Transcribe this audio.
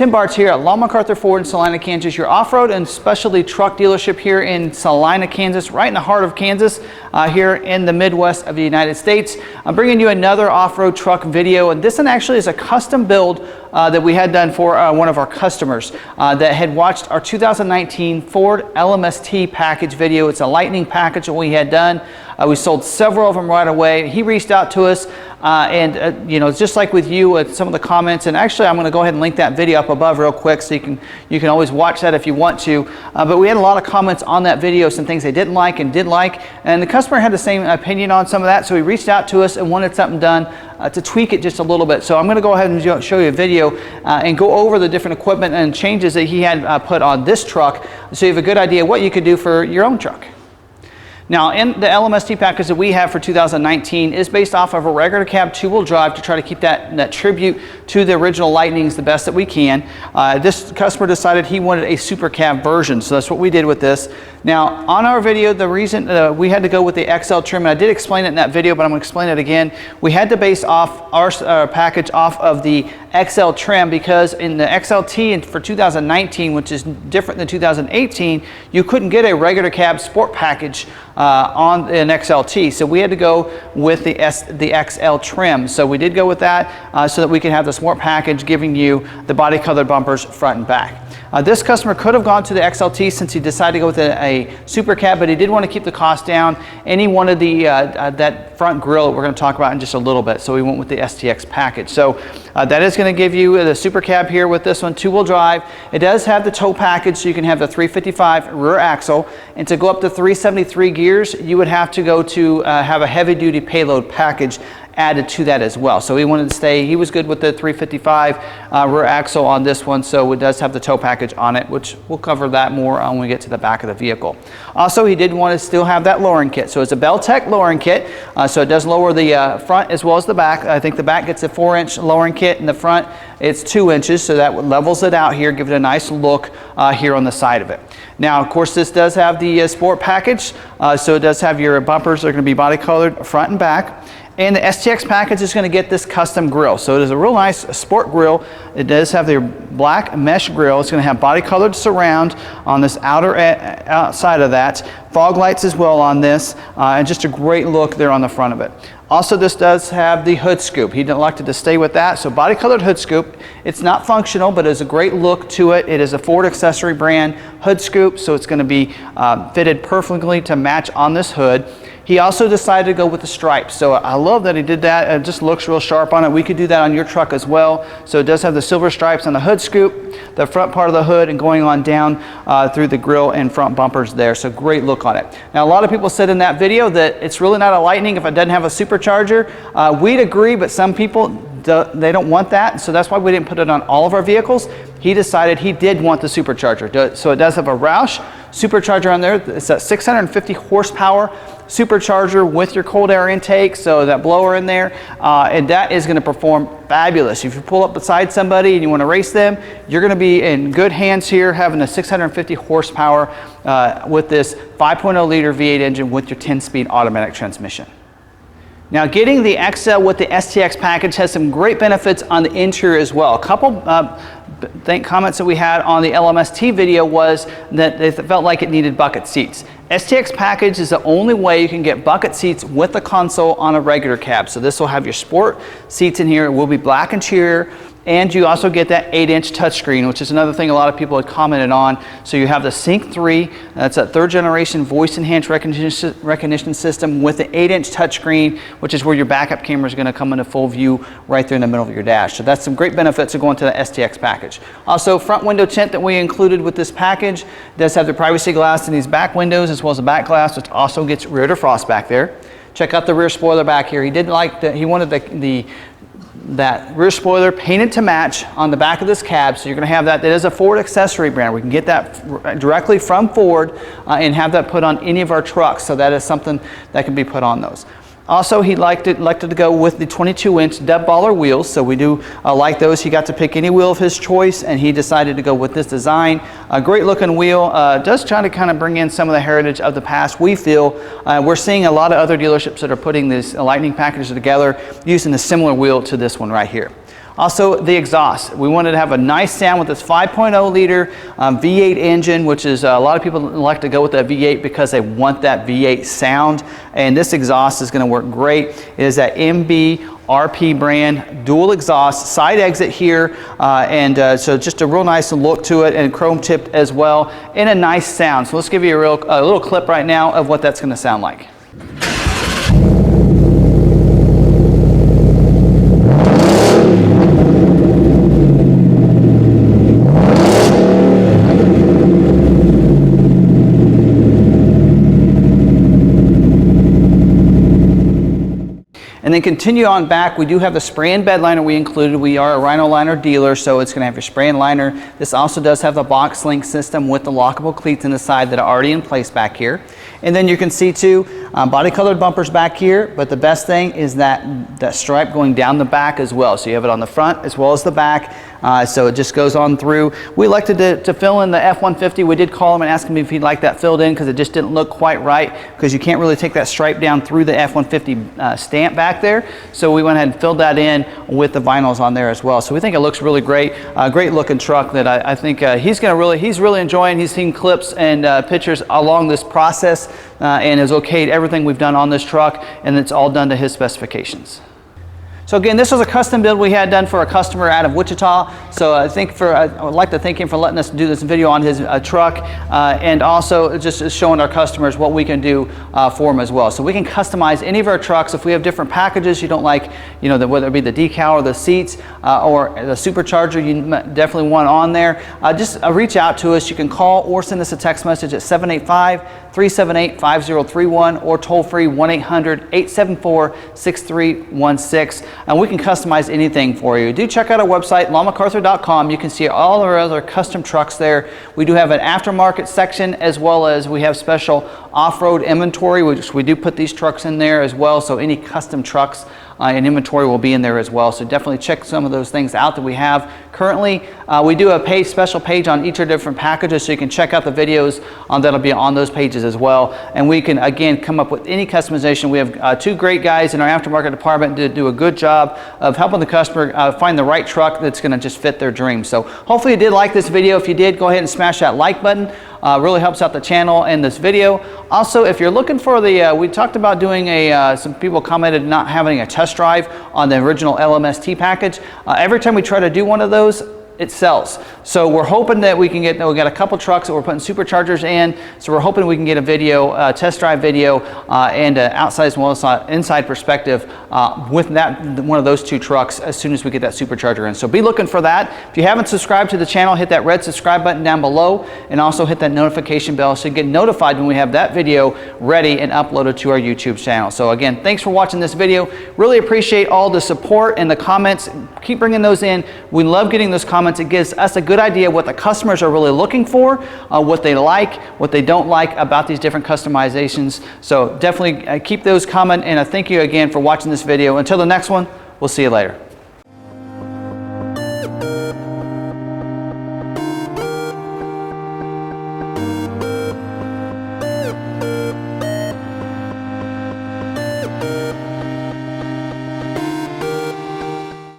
Tim Bart's here at McArthur Ford in Salina, Kansas, your off-road and specialty truck dealership here in Salina, Kansas, right in the heart of Kansas, here in the Midwest of the United States. I'm bringing you another off-road truck video, and this one actually is a custom build that we had done for one of our customers that had watched our 2019 Ford LMST package video. It's a lightning package that we had done. We sold several of them right away. He reached out to us and you know, just like with you with some of the comments, and actually I'm going to go ahead and link that video up above real quick so you can always watch that if you want to. But we had a lot of comments on that video, some things they didn't like and did like, and the customer had the same opinion on some of that, so he reached out to us and wanted something done to tweak it just a little bit. So I'm going to go ahead and show you a video and go over the different equipment and changes that he had put on this truck, so you have a good idea what you could do for your own truck. Now, in the LMST package that we have for 2019 is based off of a regular cab two-wheel drive to try to keep that tribute to the original Lightnings the best that we can. This customer decided he wanted a super cab version, so that's what we did with this. Now, on our video, the reason we had to go with the XL trim, and I did explain it in that video, but I'm going to explain it again. We had to base off our package off of the XL trim because in the XLT for 2019, which is different than 2018, you couldn't get a regular cab sport package on an XLT, so we had to go with the XL trim. So we did go with that so that we could have the sport package giving you the body colored bumpers front and back. This customer could have gone to the XLT since he decided to go with a super cab, but he did want to keep the cost down, and he wanted the that front grille that we're going to talk about in just a little bit, so we went with the Stx package. So that is going to give you the super cab here with this one, two-wheel drive. It does have the tow package, so you can have the 355 rear axle, and to go up to 373 gears, you would have to go to have a heavy-duty payload package added to that as well. So he wanted to stay, he was good with the 355 rear axle on this one, so it does have the tow package on it, which we'll cover that more when we get to the back of the vehicle. Also, he did want to still have that lowering kit. So it's a BelTech lowering kit, so it does lower the front as well as the back. I think the back gets a 4-inch lowering kit, and the front it's 2 inches, so that levels it out here, give it a nice look here on the side of it. Now, of course, this does have the sport package, so it does have your bumpers that are going to be body colored front and back. And the Stx package is going to get this custom grille. So it is a real nice sport grille. It does have the black mesh grille. It's going to have body colored surround on this outside of that. Fog lights as well on this, and just a great look there on the front of it. Also, this does have the hood scoop. He elected to stay with that. So body colored hood scoop. It's not functional, but it's a great look to it. It is a Ford accessory brand hood scoop, so it's going to be fitted perfectly to match on this hood. He also decided to go with the stripes. So I love that he did that. It just looks real sharp on it. We could do that on your truck as well. So it does have the silver stripes on the hood scoop, the front part of the hood, and going on down through the grille and front bumpers there. So great look on it. Now, a lot of people said in that video that it's really not a Lightning if it doesn't have a supercharger. We'd agree, but some people, they don't want that. So that's why we didn't put it on all of our vehicles. He decided he did want the supercharger. So it does have a Roush Supercharger on there. It's a 650 horsepower supercharger with your cold air intake, so that blower in there, and that is going to perform fabulous. If you pull up beside somebody and you want to race them, you're going to be in good hands here having a 650 horsepower with this 5.0 liter V8 engine with your 10-speed automatic transmission. Now, getting the XL with the Stx package has some great benefits on the interior as well. A couple comments that we had on the LMST video was that they felt like it needed bucket seats. Stx package is the only way you can get bucket seats with the console on a regular cab. So this will have your sport seats in here. It will be black interior. And you also get that 8-inch touchscreen, which is another thing a lot of people had commented on. So you have the Sync 3, that's a 3rd generation voice enhanced recognition system with the 8-inch touchscreen, which is where your backup camera is going to come into full view right there in the middle of your dash. So that's some great benefits of going to the Stx package. Also, front window tint that we included with this package does have the privacy glass in these back windows as well as the back glass, which also gets rear defrost back there. Check out the rear spoiler back here. He did like he wanted that rear spoiler painted to match on the back of this cab, so you're going to have that. That is a Ford accessory brand. We can get that directly from Ford and have that put on any of our trucks, so that is something that can be put on those. Also, he elected to go with the 22-inch dub baller wheels, so we do like those. He got to pick any wheel of his choice, and he decided to go with this design. A great looking wheel. Does try to kind of bring in some of the heritage of the past, we feel. We're seeing a lot of other dealerships that are putting these Lightning packages together using a similar wheel to this one right here. Also, the exhaust. We wanted to have a nice sound with this 5.0 liter V8 engine, which is a lot of people like to go with that V8 because they want that V8 sound. And this exhaust is going to work great. It is that MBRP brand, dual exhaust, side exit here, so just a real nice look to it, and chrome tipped as well, and a nice sound. So let's give you a little clip right now of what that's going to sound like. And then continue on back, we do have the spray and bed liner we included. We are a Rhino Liner dealer, so it's going to have your spray and liner. This also does have the box link system with the lockable cleats in the side that are already in place back here. And then you can see too, body colored bumpers back here, but the best thing is that stripe going down the back as well. So you have it on the front as well as the back, so it just goes on through. We elected to fill in the F-150. We did call him and ask him if he'd like that filled in because it just didn't look quite right, because you can't really take that stripe down through the F-150 stamp back there. So we went ahead and filled that in with the vinyls on there as well. So we think it looks really great. Great looking truck that I think he's really enjoying. He's seen clips and pictures along this process and has okayed everything we've done on this truck, and it's all done to his specifications. So again, this was a custom build we had done for a customer out of Wichita. So I would like to thank him for letting us do this video on his truck, and also just showing our customers what we can do for them as well. So we can customize any of our trucks. If we have different packages you don't like, whether it be the decal or the seats or the supercharger you definitely want on there, just reach out to us. You can call or send us a text message at 785-378-5031 or toll free 1-800-874-6316. And we can customize anything for you. Do check out our website, McArthur.com. You can see all our other custom trucks there. We do have an aftermarket section, as well as we have special off-road inventory, which we do put these trucks in there as well. So any custom trucks and inventory will be in there as well. So definitely check some of those things out that we have currently. We do a special page on each of the different packages, so you can check out the videos that'll be on those pages as well. And we can again come up with any customization. We have two great guys in our aftermarket department to do a good job of helping the customer find the right truck that's going to just fit their dreams. So hopefully you did like this video. If you did, go ahead and smash that like button. Really helps out the channel and this video. Also, if you're looking for we talked about doing some people commented not having a test drive on the original LMST package. Every time we try to do one of those, it sells. So we're hoping that we got a couple trucks that we're putting superchargers in, so we're hoping we can get a video, test drive video, and an outside as well as inside perspective with one of those two trucks as soon as we get that supercharger in. So be looking for that. If you haven't subscribed to the channel, hit that red subscribe button down below, and also hit that notification bell so you get notified when we have that video ready and uploaded to our YouTube channel. So again, thanks for watching this video. Really appreciate all the support and the comments. Keep bringing those in. We love getting those comments. It gives us a good idea what the customers are really looking for, what they like, what they don't like about these different customizations. So definitely keep those coming, and thank you again for watching this video. Until the next one, we'll see you later.